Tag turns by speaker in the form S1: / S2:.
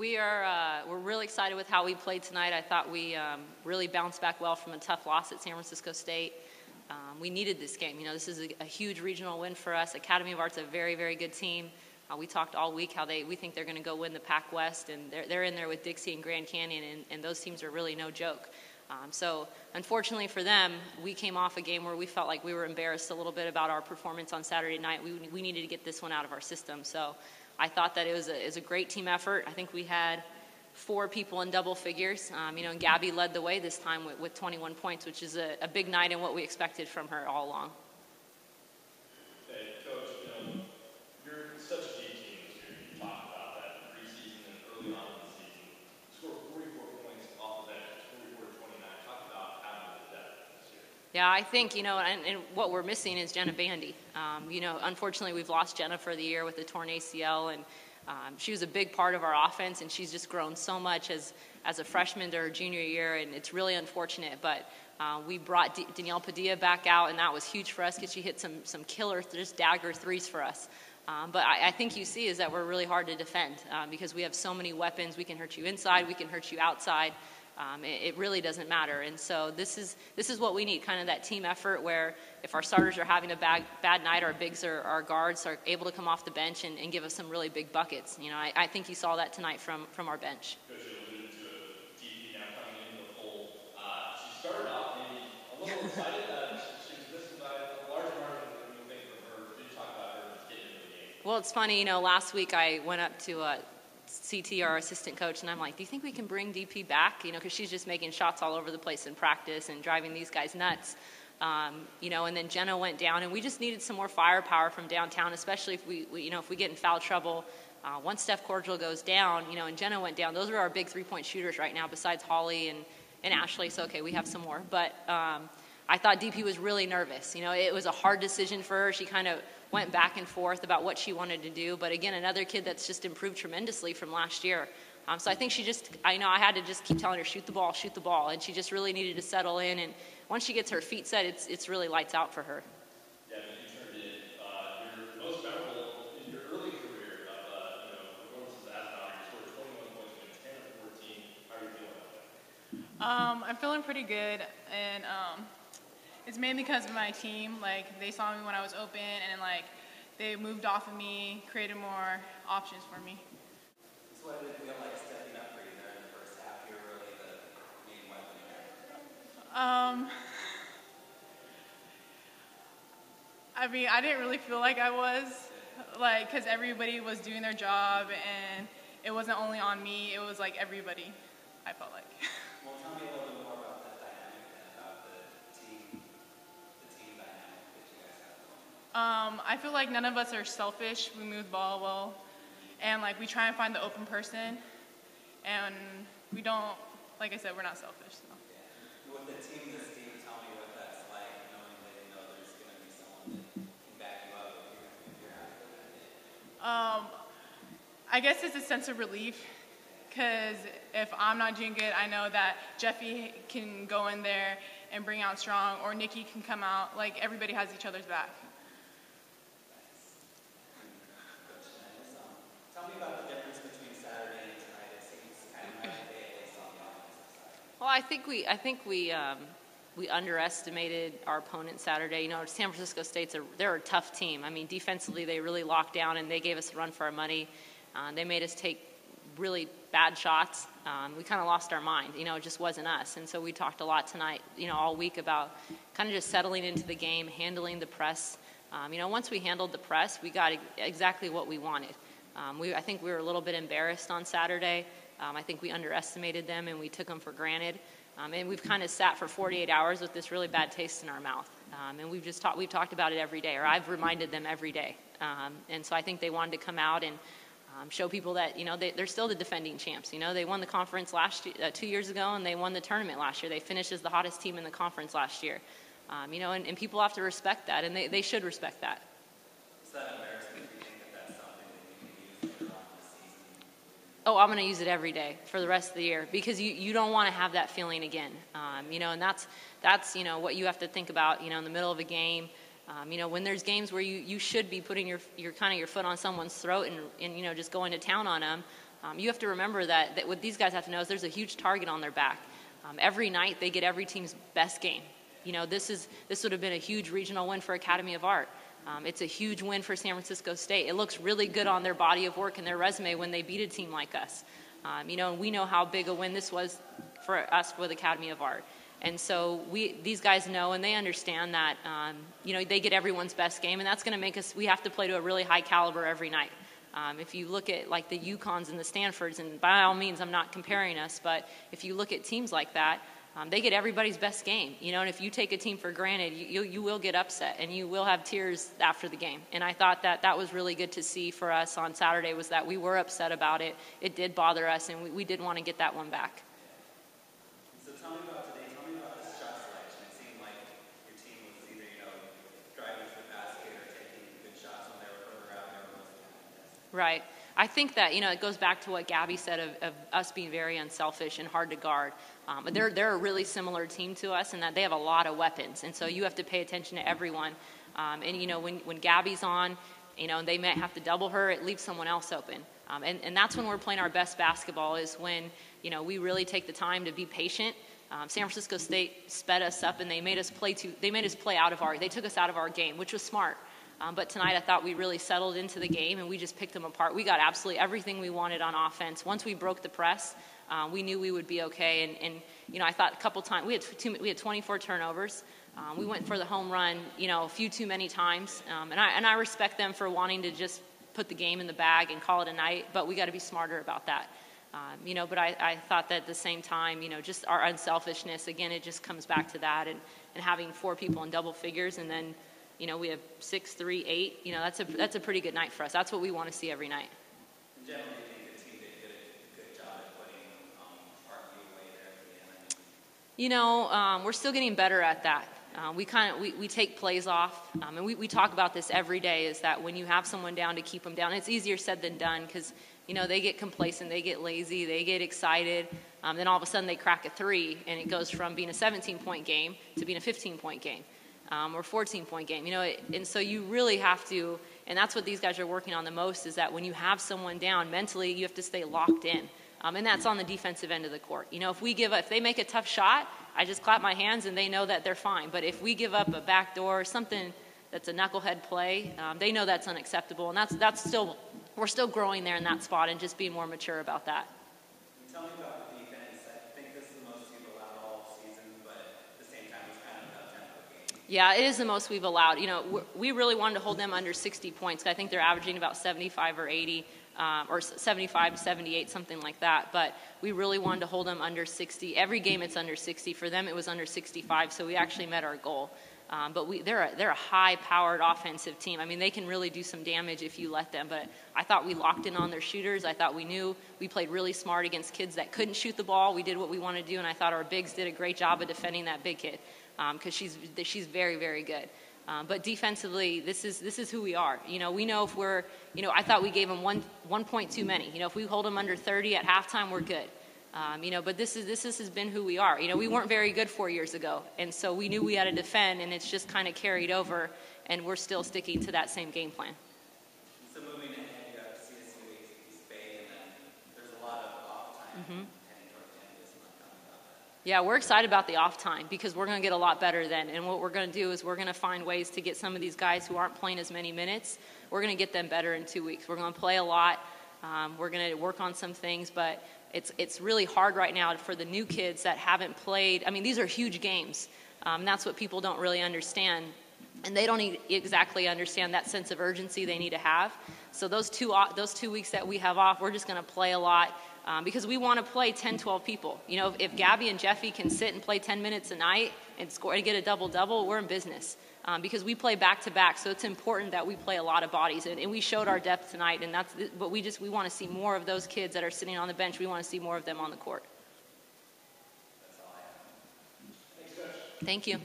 S1: We're really excited with how we played tonight. I thought we really bounced back well from a tough loss at San Francisco State. We needed this game. You know, this is a huge regional win for us. Academy of Art's a very, very good team. We talked all week how we think they're going to go win the Pac West, and they're in there with Dixie and Grand Canyon, and those teams are really no joke. So unfortunately for them, we came off a game where we felt like we were embarrassed a little bit about our performance on Saturday night. We needed to get this one out of our system. So I thought that it was a great team effort. I think we had 4 people in double figures. And Gabby led the way this time with 21 points, which is a big night and what we expected from her all along.
S2: Hey, Coach, you're such a deep team this year. You talked about that in preseason and early on in the season. Scored 44 points off of that, 44-29. Talk about having the depth this year.
S1: Yeah, I think, and what we're missing is Jenna Bandy. Unfortunately, we've lost Jenna for the year with the torn ACL, and she was a big part of our offense, and she's just grown so much as a freshman to her junior year, and it's really unfortunate. But we brought Danielle Padilla back out, and that was huge for us because she hit some killer, just dagger threes for us. But I think you see is that we're really hard to defend because we have so many weapons. We can hurt you inside, we can hurt you outside. It really doesn't matter. And so this is what we need, kind of that team effort where if our starters are having a bad night, our bigs or our guards are able to come off the bench and give us some really big buckets. I think you saw that tonight from our bench.
S2: Coach, you alluded to a DP now coming into the fold. She started off maybe a little excited. She was missing by a large margin that you think from her. Could you talk about her just getting into the game?
S1: Well, it's funny, last week I went up to CT, our assistant coach, and I'm like, do you think we can bring DP back? Because she's just making shots all over the place in practice and driving these guys nuts. And then Jenna went down, and we just needed some more firepower from downtown, especially if we get in foul trouble. Once Steph Cordial goes down, and Jenna went down, those are our big three-point shooters right now besides Holly and Ashley. So, okay, we have some more. But I thought DP was really nervous. It was a hard decision for her. She kind of went back and forth about what she wanted to do. But again, another kid that's just improved tremendously from last year. So I think I had to just keep telling her, shoot the ball. And she just really needed to settle in. And once she gets her feet set, it's really lights out for her.
S2: Yeah, you turned in your most memorable in your early career of performances as an Otter. You scored 21 points in 10 of 14. How are you feeling about that?
S3: I'm feeling pretty good, and it's mainly because of my team. Like, they saw me when I was open, and they moved off of me, created more options for me.
S4: So what did it feel like stepping up for you there in the first half? You're really the main weapon there.
S3: I didn't really feel like I was, because everybody was doing their job, and it wasn't only on me, it was everybody, I felt like.
S4: Well, tell me a little bit more about that dynamic and about the team dynamic that you guys have going.
S3: I feel like none of us are selfish. We move the ball well, and we try and find the open person, and we don't, like I said, we're not selfish. So.
S4: Yeah. With the team this team, tell me what that's like, knowing that you know there's going to be someone that can back you up if you're after that day.
S3: I guess it's a sense of relief. Because if I'm not doing good, I know that Jeffy can go in there and bring out strong, or Nikki can come out. Everybody has each other's back.
S4: Tell me about the difference between Saturday and tonight. It seems kind of night and day, at least on the offensive side.
S1: Well, I think we underestimated our opponent Saturday. San Francisco State's they're a tough team. Defensively they really locked down and they gave us a run for our money. They made us take really bad shots. We kind of lost our mind. It just wasn't us. And so we talked a lot tonight, all week about kind of just settling into the game, handling the press. Once we handled the press, we got exactly what we wanted. I think we were a little bit embarrassed on Saturday. I think we underestimated them and we took them for granted. And we've kind of sat for 48 hours with this really bad taste in our mouth. And we've talked about it every day, or I've reminded them every day. And so I think they wanted to come out and show people that, they're still the defending champs. They won the conference 2 years ago, and they won the tournament last year. They finished as the hottest team in the conference last year. And people have to respect that, and they should respect that.
S4: Is that embarrassing? Do you think that that's something that you can use later on this season?
S1: Oh, I'm going to use it every day for the rest of the year because you don't want to have that feeling again. And that's what you have to think about, in the middle of a game. When there's games where you should be putting your foot on someone's throat and just going to town on them, You have to remember that what these guys have to know is there's a huge target on their back. Every night they get every team's best game. This would have been a huge regional win for Academy of Art. It's a huge win for San Francisco State. It looks really good on their body of work and their resume when they beat a team like us. And we know how big a win this was for us with Academy of Art. And so these guys know and they understand that, they get everyone's best game, and that's going to make us, we have to play to a really high caliber every night. If you look at like the UConns and the Stanfords, and by all means, I'm not comparing us, but if you look at teams like that, they get everybody's best game, and if you take a team for granted, you will get upset and you will have tears after the game. And I thought that was really good to see for us on Saturday, was that we were upset about it. It did bother us, and we did want to get that one back.
S4: So tell me about today. Tell me about the shot selection. It seemed like your team was either, driving to the basket or taking good shots when they were further out there.
S1: Right. I think that, it goes back to what Gabby said of us being very unselfish and hard to guard. They're a really similar team to us in that they have a lot of weapons, and so you have to pay attention to everyone. When Gabby's on, they may have to double her, it leaves someone else open. And that's when we're playing our best basketball, is when, we really take the time to be patient. San Francisco State sped us up, and they made us play they took us out of our game, which was smart. But tonight I thought we really settled into the game, and we just picked them apart. We got absolutely everything we wanted on offense. Once we broke the press, we knew we would be okay. And I thought a couple times, we had 24 turnovers. We went for the home run, a few too many times. And I respect them for wanting to just put the game in the bag and call it a night, but we got to be smarter about that. But I thought that at the same time, just our unselfishness, again, it just comes back to that, and having 4 people in double figures, and then we have 6, 3, 8. That's a pretty good night for us. That's what we want to see every night.
S4: Generally, do you think the team did a good job at putting Parkview away there at the end?
S1: We're still getting better at that. We take plays off, and we talk about this every day, is that when you have someone down, to keep them down. It's easier said than done, because they get complacent, they get lazy, they get excited, then all of a sudden they crack a 3, and it goes from being a 17-point game to being a 15-point game. Or 14-point game, and so you really have to, and that's what these guys are working on the most, is that when you have someone down, mentally you have to stay locked in, and that's on the defensive end of the court. If they make a tough shot, I just clap my hands and they know that they're fine. But if we give up a backdoor, something that's a knucklehead play, they know that's unacceptable, and we're still growing there in that spot and just being more mature about that.
S4: Tell me about the defense. I think this is the most you've allowed all season, but at the same time, it's kind of a tempo game.
S1: Yeah, it is the most we've allowed. We really wanted to hold them under 60 points. I think they're averaging about 75 or 80, or 75 to 78, something like that. But we really wanted to hold them under 60. Every game it's under 60. For them, it was under 65, so we actually met our goal. But they're a high-powered offensive team. I mean, they can really do some damage if you let them. But I thought we locked in on their shooters. I thought we knew we played really smart against kids that couldn't shoot the ball. We did what we wanted to do, and I thought our bigs did a great job of defending that big kid, because she's very, very good. But defensively, this is who we are. We know if we're, I thought we gave them 1 point too many. If we hold them under 30 at halftime, we're good. But this has been who we are. We weren't very good 4 years ago, and so we knew we had to defend, and it's just kind of carried over, and we're still sticking to that same game plan.
S4: So moving ahead, you have CSU, East Bay, and then there's a lot of off time. Mm-hmm.
S1: Yeah, we're excited about the off time, because we're going to get a lot better then. And what we're going to do is we're going to find ways to get some of these guys who aren't playing as many minutes. We're going to get them better in 2 weeks. We're going to play a lot. We're going to work on some things, but it's really hard right now for the new kids that haven't played. I mean, these are huge games. And that's what people don't really understand. And they don't exactly understand that sense of urgency they need to have. So those 2 weeks that we have off, we're just going to play a lot. Because we want to play 10, 12 people. If Gabby and Jeffy can sit and play 10 minutes a night and score and get a double-double, we're in business. Because we play back-to-back, so it's important that we play a lot of bodies. And we showed our depth tonight, but we want to see more of those kids that are sitting on the bench. We want to see more of them on the court.
S4: That's all I have.
S2: Thanks, Coach.
S1: Thank you.